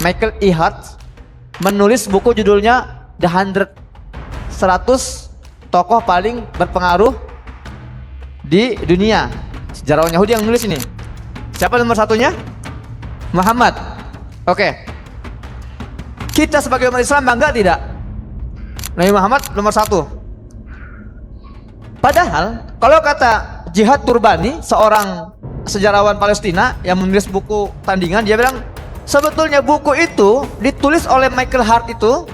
Michael E. Hart menulis buku judulnya The 100 tokoh paling berpengaruh di dunia. Sejarawan Yahudi yang nulis ini. Siapa nomor satunya? Muhammad. Oke. Kita sebagai umat Islam bangga tidak? Nabi Muhammad nomor satu. Padahal kalau kata Jihad Turbani, seorang sejarawan Palestina yang menulis buku tandingan, dia bilang sebetulnya buku itu ditulis oleh Michael Hart itu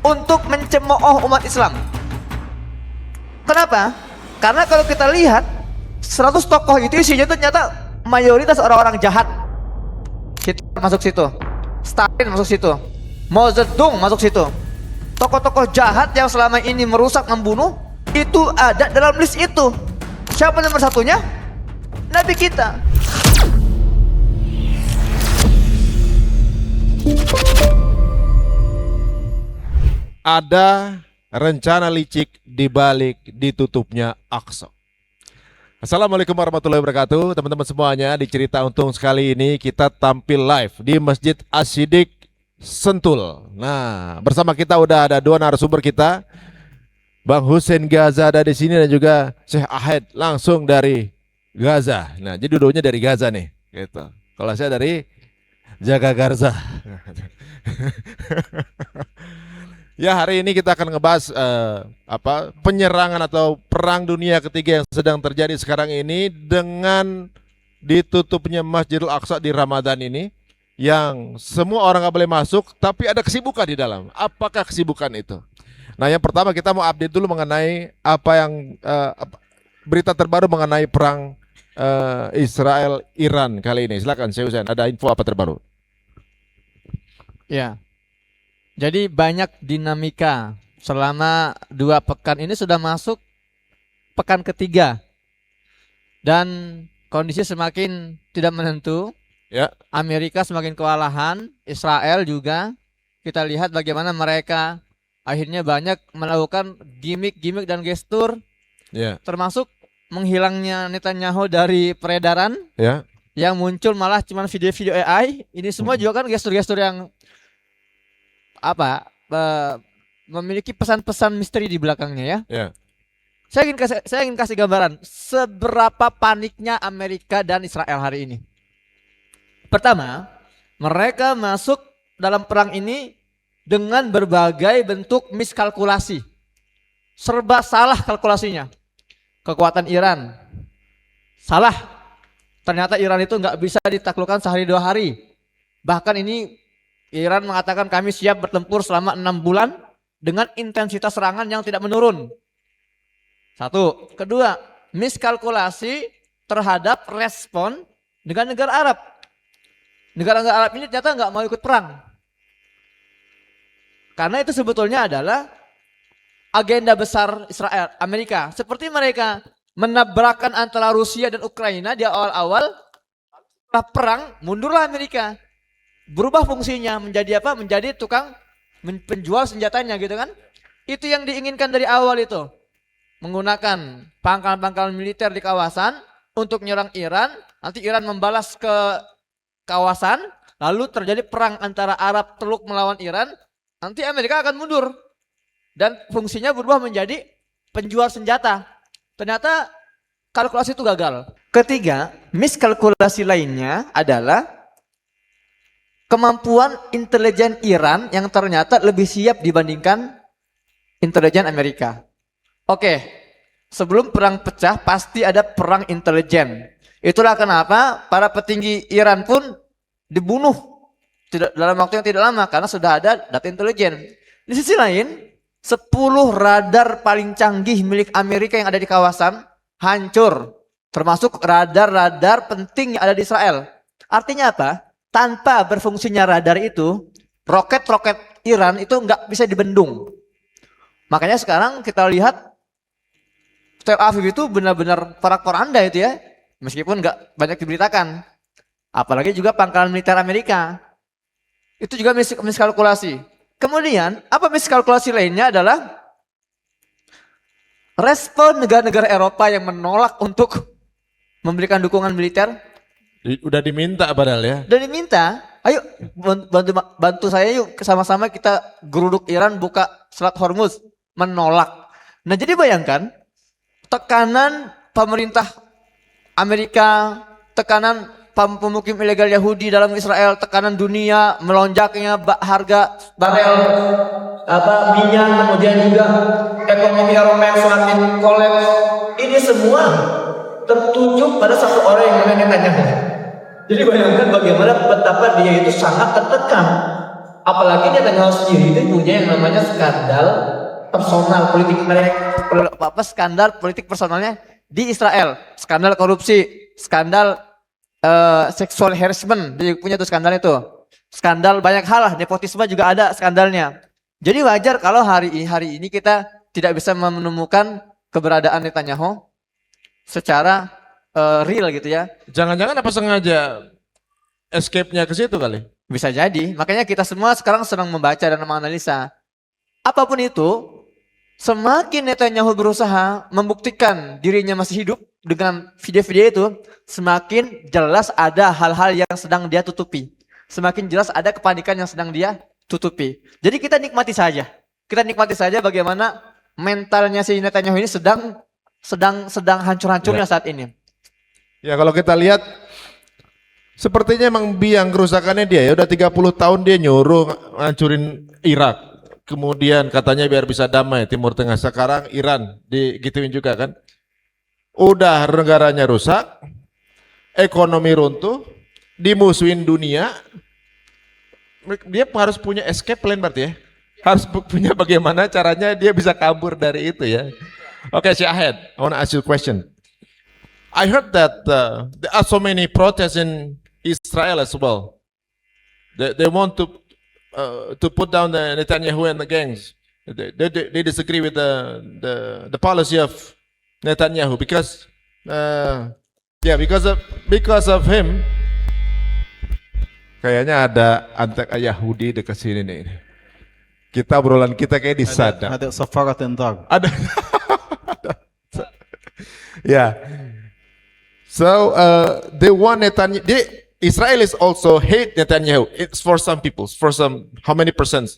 untuk mencemooh umat Islam. Kenapa? Karena kalau kita lihat 100 tokoh itu isinya itu ternyata mayoritas orang-orang jahat. Hitler masuk situ, Stalin masuk situ, Mao Zedong masuk situ. Tokoh-tokoh jahat yang selama ini merusak, membunuh, itu ada dalam list itu. Siapa nomor satunya? Nabi kita. Ada rencana licik di balik ditutupnya Aqsa. Assalamualaikum warahmatullahi wabarakatuh. Teman-teman semuanya, di cerita untung sekali ini kita tampil live di Masjid As-Siddiq Sentul. Nah, bersama kita udah ada dua narasumber kita, Bang Hussein Gaza ada di sini dan juga Syekh Ahad langsung dari Gaza. Nah, jadi dua-duanya dari Gaza nih, gitu. Kalau saya dari Jaga Garza. Ya, hari ini kita akan ngebahas penyerangan atau perang dunia ketiga yang sedang terjadi sekarang ini dengan ditutupnya Masjidil Aqsa di Ramadan ini, yang semua orang nggak boleh masuk, tapi ada kesibukan di dalam. Apakah kesibukan itu? Nah, yang pertama kita mau update dulu mengenai berita terbaru mengenai perang Israel Iran kali ini. Silakan Syekh Hussein, ada info apa terbaru? Ya. Jadi banyak dinamika selama 2 pekan ini, sudah masuk pekan ketiga dan kondisi semakin tidak menentu. Ya. Amerika semakin kewalahan, Israel juga. Kita lihat bagaimana mereka akhirnya banyak melakukan gimmick dan gestur, Ya. termasuk menghilangnya Netanyahu dari peredaran. Ya. Yang muncul malah cuma video-video AI. Ini semua juga kan gestur-gestur yang memiliki pesan-pesan misteri di belakangnya ya. Ya. Saya ingin kasih gambaran seberapa paniknya Amerika dan Israel hari ini. Pertama, mereka masuk dalam perang ini dengan berbagai bentuk miskalkulasi. Serba salah kalkulasinya. Kekuatan Iran salah. Ternyata Iran itu nggak bisa ditaklukkan sehari 2 hari. Bahkan ini Iran mengatakan kami siap bertempur selama 6 bulan dengan intensitas serangan yang tidak menurun. Satu. Kedua, miskalkulasi terhadap respon dengan negara Arab. Negara-negara Arab ini ternyata nggak mau ikut perang. Karena itu sebetulnya adalah agenda besar Israel, Amerika. Seperti mereka menabrakkan antara Rusia dan Ukraina di awal-awal, setelah perang mundurlah Amerika. Berubah fungsinya menjadi apa? Menjadi tukang penjual senjatanya gitu kan. Itu yang diinginkan dari awal itu. Menggunakan pangkalan-pangkalan militer di kawasan untuk menyerang Iran. Nanti Iran membalas ke kawasan, lalu terjadi perang antara Arab Teluk melawan Iran. Nanti Amerika akan mundur dan fungsinya berubah menjadi penjual senjata. Ternyata kalkulasi itu gagal. Ketiga, miskalkulasi lainnya adalah kemampuan intelijen Iran yang ternyata lebih siap dibandingkan intelijen Amerika. Oke, sebelum perang pecah pasti ada perang intelijen. Itulah kenapa para petinggi Iran pun dibunuh dalam waktu yang tidak lama karena sudah ada data intelijen. Di sisi lain, 10 radar paling canggih milik Amerika yang ada di kawasan hancur, termasuk radar-radar penting yang ada di Israel. Artinya apa? Tanpa berfungsinya radar itu, roket-roket Iran itu nggak bisa dibendung. Makanya sekarang kita lihat Tel Aviv itu benar-benar porak-poranda itu ya. Meskipun nggak banyak diberitakan. Apalagi juga pangkalan militer Amerika. Itu juga miskalkulasi. Kemudian, apa miskalkulasi lainnya adalah respon negara-negara Eropa yang menolak untuk memberikan dukungan militer. Udah diminta padahal ya. Dan diminta, Ayo bantu bantu saya yuk, sama-sama kita geruduk Iran buka Selat Hormuz, menolak. Nah, jadi bayangkan tekanan pemerintah Amerika, tekanan pemukim ilegal Yahudi dalam Israel, tekanan dunia, melonjaknya harga barel minyak, kemudian juga ekonomi Eropa yang semakin kolaps. Ini semua tertuju pada satu orang yang namanya Netanyahu. Jadi bayangkan bagaimana betapa dia itu sangat tertekan. Apalagi Netanyahu sendiri itu punya yang namanya skandal personal politik skandal politik personalnya di Israel, skandal korupsi, skandal sexual harassment, dia punya tuh skandal itu. Skandal banyak hal lah, nepotisme juga ada skandalnya. Jadi wajar kalau hari ini kita tidak bisa menemukan keberadaan Netanyahu secara real gitu ya. Jangan-jangan apa sengaja escape-nya ke situ kali? Bisa jadi. Makanya kita semua sekarang sedang membaca dan menganalisa. Apapun itu, semakin Netanyahu berusaha membuktikan dirinya masih hidup dengan video-video itu, semakin jelas ada hal-hal yang sedang dia tutupi. Semakin jelas ada kepanikan yang sedang dia tutupi. Jadi kita nikmati saja. Kita nikmati saja bagaimana mentalnya si Netanyahu ini sedang hancur-hancurnya saat ini. Ya kalau kita lihat sepertinya emang biang kerusakannya dia ya udah 30 tahun dia nyuruh ngancurin Irak. Kemudian katanya biar bisa damai Timur Tengah. Sekarang Iran digituin juga kan. Udah negaranya rusak, ekonomi runtuh, dimusuhin dunia. Dia harus punya escape plan berarti ya. Harus punya bagaimana caranya dia bisa kabur dari itu ya. Okay, Syahid, I want to ask you a question. I heard that there are so many protests in Israel as well. They want to put down the Netanyahu and the gangs. They disagree with the policy of Netanyahu because because of him. Kayaknya ada antek Yahudi dekat sini nih. Kita obrolan kita kayak di sana. Ada safarat intar. Ada. Yeah. So they want Netanyahu. Israelis also hate Netanyahu. It's for some people. For some, how many percent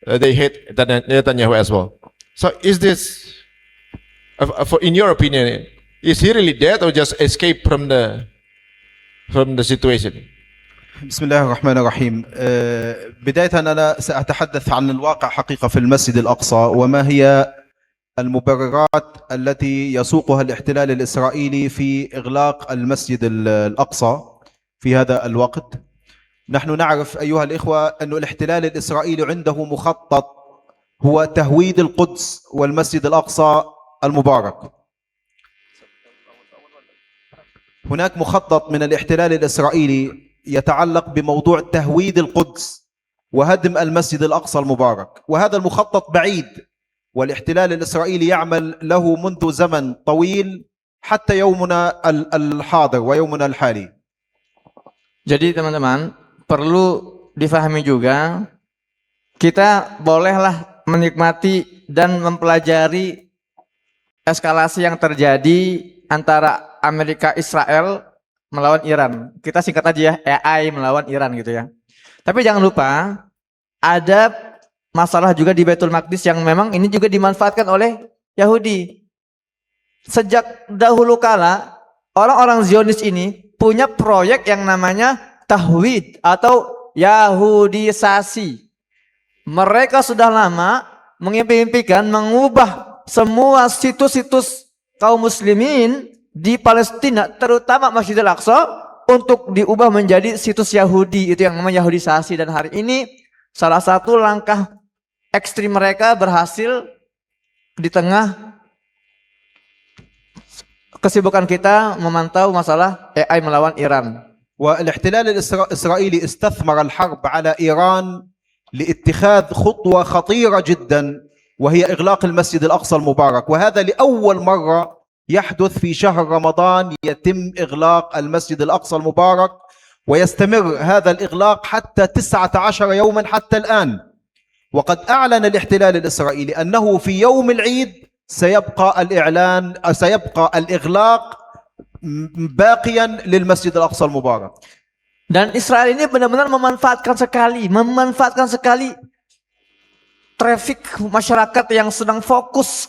they hate Netanyahu as well. So is this, in your opinion, is he really dead or just escape from the situation? بسم الله الرحمن الرحيم. بداية أنا سأتحدث عن الواقع حقيقة في المسجد الأقصى وما هي المبررات التي يسوقها الاحتلال الإسرائيلي في إغلاق المسجد الأقصى في هذا الوقت. نحن نعرف أيها الإخوة أن الاحتلال الإسرائيلي عنده مخطط هو تهويد القدس والمسجد الأقصى المبارك. هناك مخطط من الاحتلال الإسرائيلي يتعلق بموضوع تهويد القدس وهدم المسجد الأقصى المبارك، وهذا المخطط بعيد والاحتلال الإسرائيلي يعمل له منذ زمن طويل حتى يومنا الحاضر ويومنا الحالي. Jadi teman-teman perlu difahami juga, kita bolehlah menikmati dan mempelajari eskalasi yang terjadi antara Amerika Israel melawan Iran. Kita singkat aja ya, AI melawan Iran gitu ya. Tapi jangan lupa ada masalah juga di Baitul Maqdis yang memang ini juga dimanfaatkan oleh Yahudi. Sejak dahulu kala orang-orang Zionis ini punya proyek yang namanya tahwid atau Yahudisasi. Mereka sudah lama mengimpi-impikan mengubah semua situs-situs kaum muslimin di Palestina, terutama Masjidil Aqsa, untuk diubah menjadi situs Yahudi. Itu yang namanya Yahudisasi. Dan hari ini salah satu langkah ekstrim mereka berhasil di tengah kesibukan kita memantau masalah AI melawan Iran. والاحتلال الإسرائيلي استثمر الحرب على إيران لاتخاذ خطوة خطيرة جدا وهي إغلاق المسجد الأقصى المبارك، وهذا لأول مرة يحدث في شهر رمضان يتم إغلاق المسجد الأقصى المبارك، ويستمر هذا الإغلاق حتى 19 يوما حتى الآن. وقد أعلن الاحتلال الإسرائيلي أنه في يوم العيد سيبقى الإغلاق باقيا للمسجد الأقصى المبارك. Dan Israel ini benar-benar memanfaatkan sekali trafik masyarakat yang sedang fokus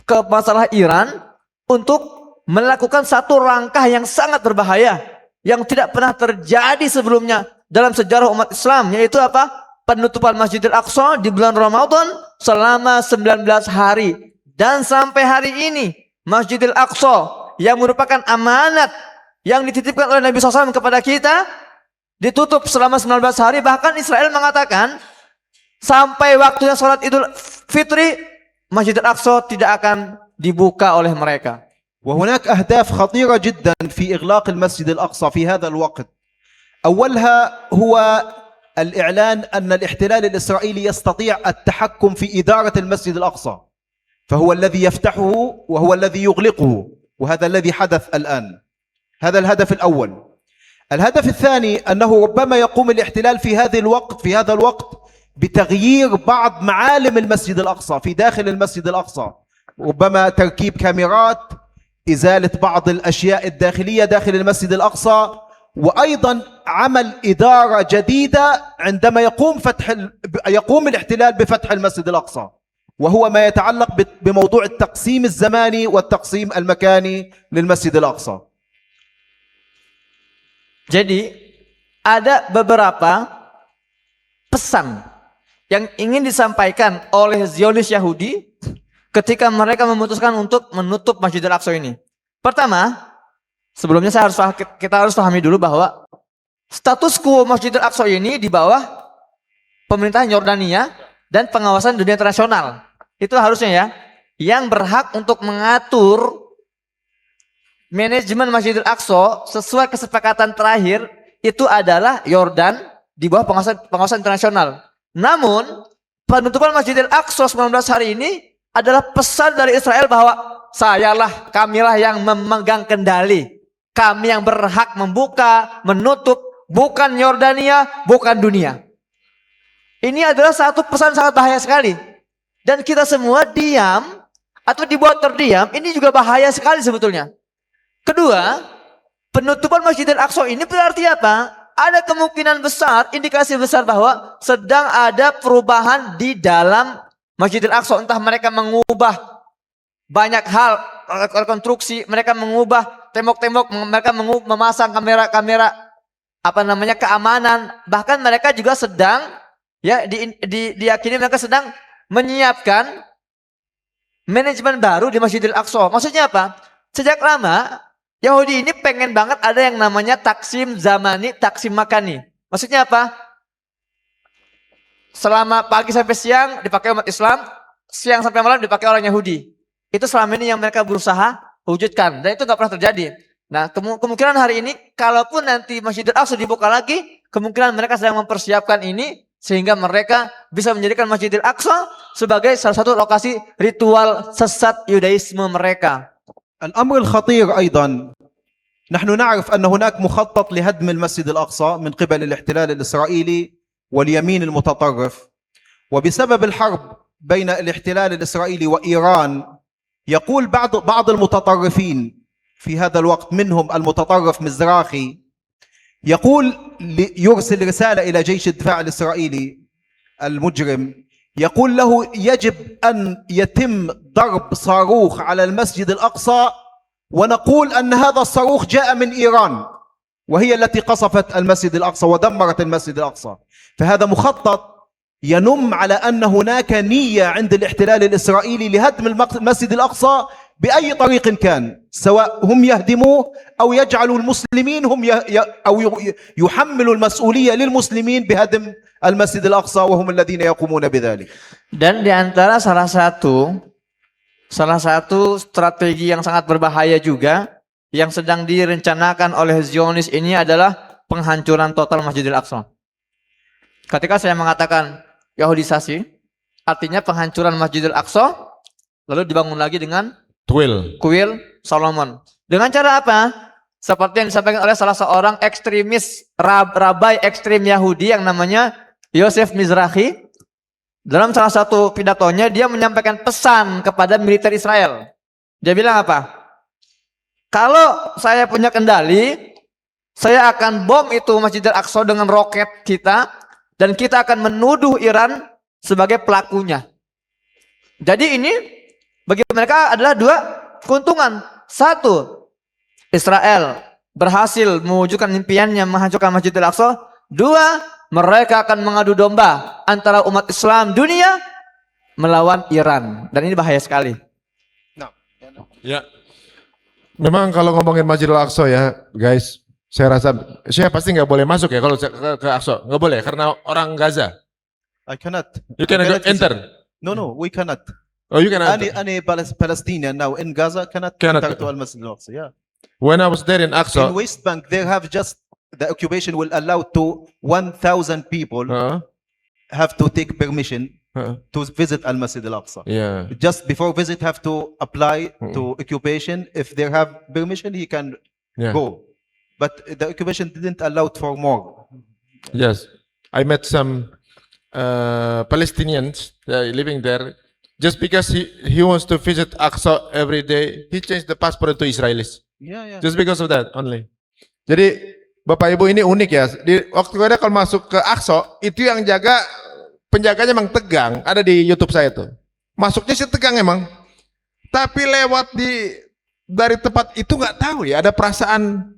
ke masalah Iran untuk melakukan satu langkah yang sangat berbahaya yang tidak pernah terjadi sebelumnya dalam sejarah umat Islam, yaitu apa? Penutupan Masjidil Aqsa di bulan Ramadan selama 19 hari. Dan sampai hari ini Masjidil Aqsa yang merupakan amanat yang dititipkan oleh Nabi SAW kepada kita ditutup selama 19 hari. Bahkan Israel mengatakan sampai waktunya sholat Idul Fitri Masjidil Aqsa tidak akan dibuka oleh mereka. وهناك أهداف خطيرة جدا في إغلاق المسجد الأقصى في هذا الوقت. أولها هو الإعلان أن الاحتلال الإسرائيلي يستطيع التحكم في إدارة المسجد الأقصى، فهو الذي يفتحه وهو الذي يغلقه، وهذا الذي حدث الآن. هذا الهدف الأول. الهدف الثاني أنه ربما يقوم الاحتلال في هذا الوقت بتغيير بعض معالم المسجد الأقصى في داخل المسجد الأقصى، ربما تركيب كاميرات، إزالة بعض الأشياء الداخلية داخل المسجد الأقصى، وأيضا عمل إدارة جديدة عندما يقوم الاحتلال بفتح المسجد الأقصى، وهو ما يتعلق بموضوع التقسيم الزماني والتقسيم المكاني للمسجد الأقصى. Jadi ada beberapa pesan yang ingin disampaikan oleh Zionis Yahudi ketika mereka memutuskan untuk menutup Masjidil Aqsa ini. Pertama, sebelumnya kita harus pahami dulu bahwa status quo Masjidil Aqsa ini di bawah pemerintahan Yordania dan pengawasan dunia internasional. Itu harusnya ya, yang berhak untuk mengatur manajemen Masjidil Aqsa sesuai kesepakatan terakhir itu adalah Yordan di bawah pengawasan internasional. Namun penutupan Masjidil Aqsa 19 hari ini adalah pesan dari Israel bahwa kamilah yang memegang kendali. Kami yang berhak membuka, menutup, bukan Yordania, bukan dunia. Ini adalah satu pesan sangat bahaya sekali. Dan kita semua diam atau dibuat terdiam, ini juga bahaya sekali sebetulnya. Kedua, penutupan Masjidil Aqsa ini berarti apa? Ada kemungkinan besar, indikasi besar bahwa sedang ada perubahan di dalam Masjidil Aqsa. Entah mereka mengubah banyak hal, rekonstruksi, mereka mengubah tembok-tembok, mereka memasang kamera-kamera keamanan. Bahkan mereka juga sedang diyakini mereka sedang menyiapkan manajemen baru di Masjidil Aqsa. Maksudnya apa? Sejak lama Yahudi ini pengen banget ada yang namanya taksim zamani, taksim makani. Maksudnya apa? Selama pagi sampai siang dipakai umat Islam, siang sampai malam dipakai orang Yahudi. Itu selama ini yang mereka berusaha wujudkan, dan itu nggak pernah terjadi. Nah, kemungkinan hari ini, kalaupun nanti Masjidil Aqsa dibuka lagi, kemungkinan mereka sedang mempersiapkan ini sehingga mereka bisa menjadikan Masjidil Aqsa sebagai salah satu lokasi ritual sesat Yudaisme mereka. الأمر الخطير أيضا، نحن نعرف أن هناك مخطط لهدم المسجد الأقصى من قبل الاحتلال الإسرائيلي واليمين المتطرف، وبسبب الحرب بين الاحتلال الإسرائيلي وإيران يقول بعض المتطرفين في هذا الوقت، منهم المتطرف مزراخي، يرسل رسالة إلى جيش الدفاع الإسرائيلي المجرم، يقول له يجب أن يتم ضرب صاروخ على المسجد الأقصى، ونقول أن هذا الصاروخ جاء من إيران وهي التي قصفت المسجد الأقصى ودمرت المسجد الأقصى. فهذا مخطط ينم على أن هناك نية عند الاحتلال الإسرائيلي لهدم المسجد الأقصى بأي طريق كان، سواء هم يهدموه أو يجعلوا المسلمين أو يحملوا المسؤولية للمسلمين بهدم المسجد الأقصى وهم الذين يقومون بذلك. Dan di antara salah satu strategi yang sangat berbahaya juga yang sedang direncanakan oleh Zionis ini adalah penghancuran total Masjidil Aqsa. Ketika saya mengatakan Yahudisasi, artinya penghancuran Masjidil Aqsa lalu dibangun lagi dengan kuil Solomon. Dengan cara apa? Seperti yang disampaikan oleh salah seorang ekstremis, rabai ekstrim Yahudi yang namanya Yosef Mizrahi. Dalam salah satu pidatonya dia menyampaikan pesan kepada militer Israel. Dia bilang apa? Kalau saya punya kendali, saya akan bom itu Masjidil Aqsa dengan roket kita, dan kita akan menuduh Iran sebagai pelakunya. Jadi ini bagi mereka adalah dua keuntungan. Satu, Israel berhasil mewujudkan impiannya menghancurkan Masjidil Aqsa. Dua, mereka akan mengadu domba antara umat Islam dunia melawan Iran. Dan ini bahaya sekali. Ya. Memang kalau ngomongin Masjidil Aqsa ya, guys, saya pasti nggak boleh masuk ya kalau ke Aqsa, nggak boleh karena orang Gaza. I cannot. You can enter. No, we cannot. Oh, you can enter. Any Palestinian now in Gaza cannot enter to Al-Masjid Al-Aqsa. Yeah. When I was there in Aqsa, In West Bank, they have just the occupation will allow to 1,000 people have to take permission to visit Al-Masjid Al-Aqsa. yeah, Just before visit, have to apply to occupation. If they have permission, he can yeah, go. But the occupation didn't allow for more. yes. I met some Palestinians living there. Just because he wants to visit Aqsa every day, he changed the passport to Israelis. Yeah. Just because of that only. Jadi Bapak Ibu ini unik ya. Di waktu ada kalau masuk ke Aqsa itu yang jaga penjaganya emang tegang. Ada di YouTube saya tuh. Masuknya sih tegang emang. Tapi lewat dari tempat itu nggak tahu ya. Ada perasaan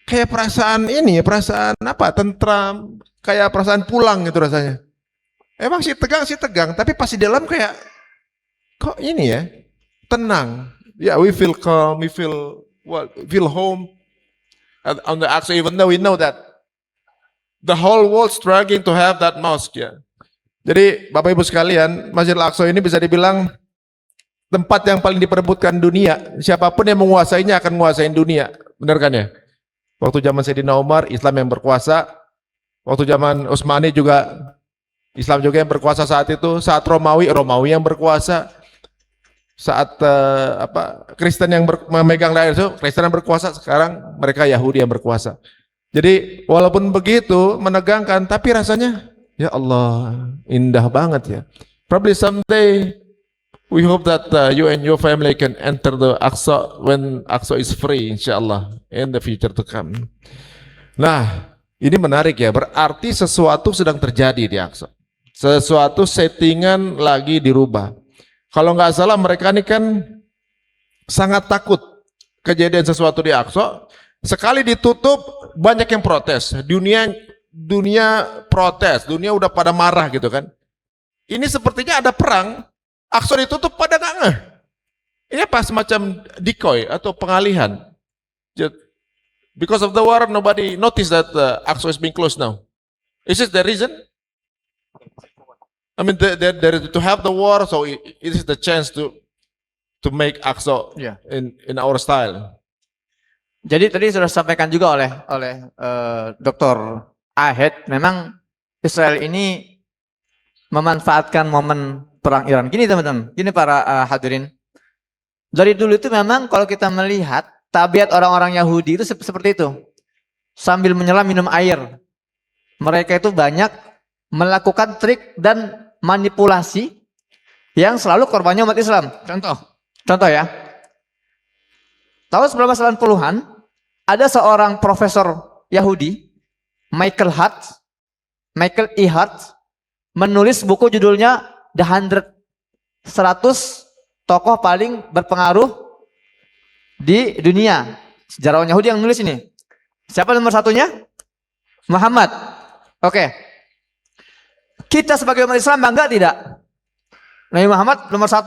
kayak perasaan ini ya, perasaan apa? Tentram, kayak perasaan pulang gitu rasanya. Emang sih tegang, tapi pas di dalam kayak kok ini ya tenang. Ya, we feel calm, we feel home on the Aqsa, even though we know that the whole world struggling to have that mosque ya. Jadi Bapak Ibu sekalian, Masjidil Aqsa ini bisa dibilang tempat yang paling diperebutkan dunia. Siapapun yang menguasainya akan menguasai dunia, benar kan ya? Waktu zaman Sayyidina Umar, Islam yang berkuasa. Waktu zaman Utsmani juga Islam juga yang berkuasa saat itu. Saat Romawi yang berkuasa. Saat Kristen yang memegang daerah itu, Kristen yang berkuasa. Sekarang mereka Yahudi yang berkuasa. Jadi walaupun begitu menegangkan, tapi rasanya ya Allah indah banget ya. Probably someday we hope that you and your family can enter the Aqsa when Aqsa is free, insyaAllah, in the future to come. Nah, ini menarik ya, berarti sesuatu sedang terjadi di Aqsa. Sesuatu settingan lagi dirubah. Kalau nggak salah mereka ini kan sangat takut kejadian sesuatu di Aqsa. Sekali ditutup banyak yang protes. Dunia protes, dunia udah pada marah gitu kan. Ini sepertinya ada perang. Aqsa ditutup pada nggak ngeh. Ini apa semacam decoy atau pengalihan. Because of the war, nobody noticed that Aqsa is being closed now. Is this the reason? I mean, to have the war, so it is the chance to make Aqsa in our style. Jadi tadi sudah disampaikan juga oleh Dr. Ahed, memang Israel ini memanfaatkan momen perang Iran. Gini teman-teman, gini para hadirin. Dari dulu itu memang kalau kita melihat tabiat orang-orang Yahudi itu seperti itu. Sambil menyelam minum air. Mereka itu banyak melakukan trik dan manipulasi yang selalu korbannya umat Islam. Contoh ya. Tahun 1980-an ada seorang profesor Yahudi, Michael E. Hart, menulis buku judulnya The 100 tokoh paling berpengaruh di dunia. Sejarawan Yahudi yang nulis ini. Siapa nomor satunya? Muhammad. Oke. Kita sebagai umat Islam bangga tidak? Nabi Muhammad nomor 1.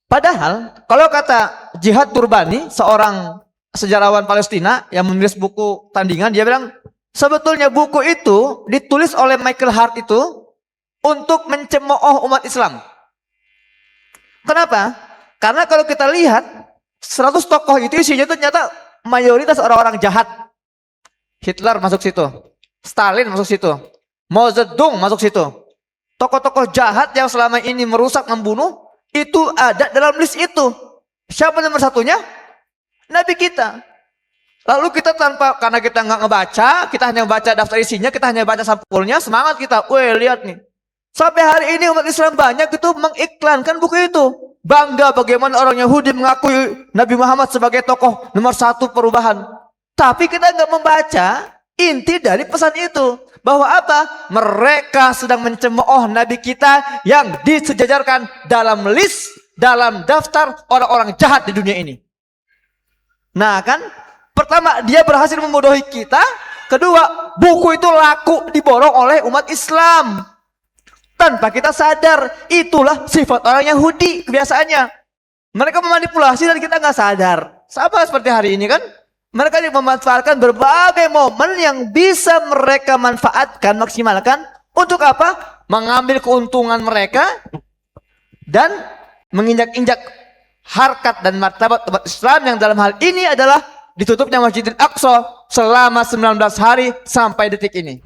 Padahal kalau kata Jihad Turbani, seorang sejarawan Palestina yang menulis buku tandingan, dia bilang sebetulnya buku itu ditulis oleh Michael Hart itu untuk mencemooh umat Islam. Kenapa? Karena kalau kita lihat 100 tokoh itu isinya itu ternyata mayoritas orang-orang jahat. Hitler masuk situ, Stalin masuk situ, Mao Zedong masuk situ. Tokoh-tokoh jahat yang selama ini merusak, membunuh, itu ada dalam list itu. Siapa nomor satunya? Nabi kita. Lalu kita karena kita nggak ngebaca, kita hanya baca daftar isinya, kita hanya baca sampulnya, semangat kita. Weh, lihat nih. Sampai hari ini umat Islam banyak itu mengiklankan buku itu. Bangga bagaimana orang Yahudi mengakui Nabi Muhammad sebagai tokoh nomor 1 perubahan. Tapi kita nggak membaca inti dari pesan itu. Bahwa apa? Mereka sedang mencemooh Nabi kita yang disejajarkan dalam list, dalam daftar orang-orang jahat di dunia ini. Nah kan, pertama dia berhasil membodohi kita. Kedua, buku itu laku diborong oleh umat Islam. Tanpa kita sadar, itulah sifat orang Yahudi kebiasaannya. Mereka memanipulasi dan kita nggak sadar. Sama seperti hari ini kan. Mereka memanfaatkan berbagai momen yang bisa mereka manfaatkan, maksimalkan. Untuk apa? Mengambil keuntungan mereka dan menginjak-injak harkat dan martabat umat Islam yang dalam hal ini adalah ditutupnya Masjidil Aqsa selama 19 hari sampai detik ini.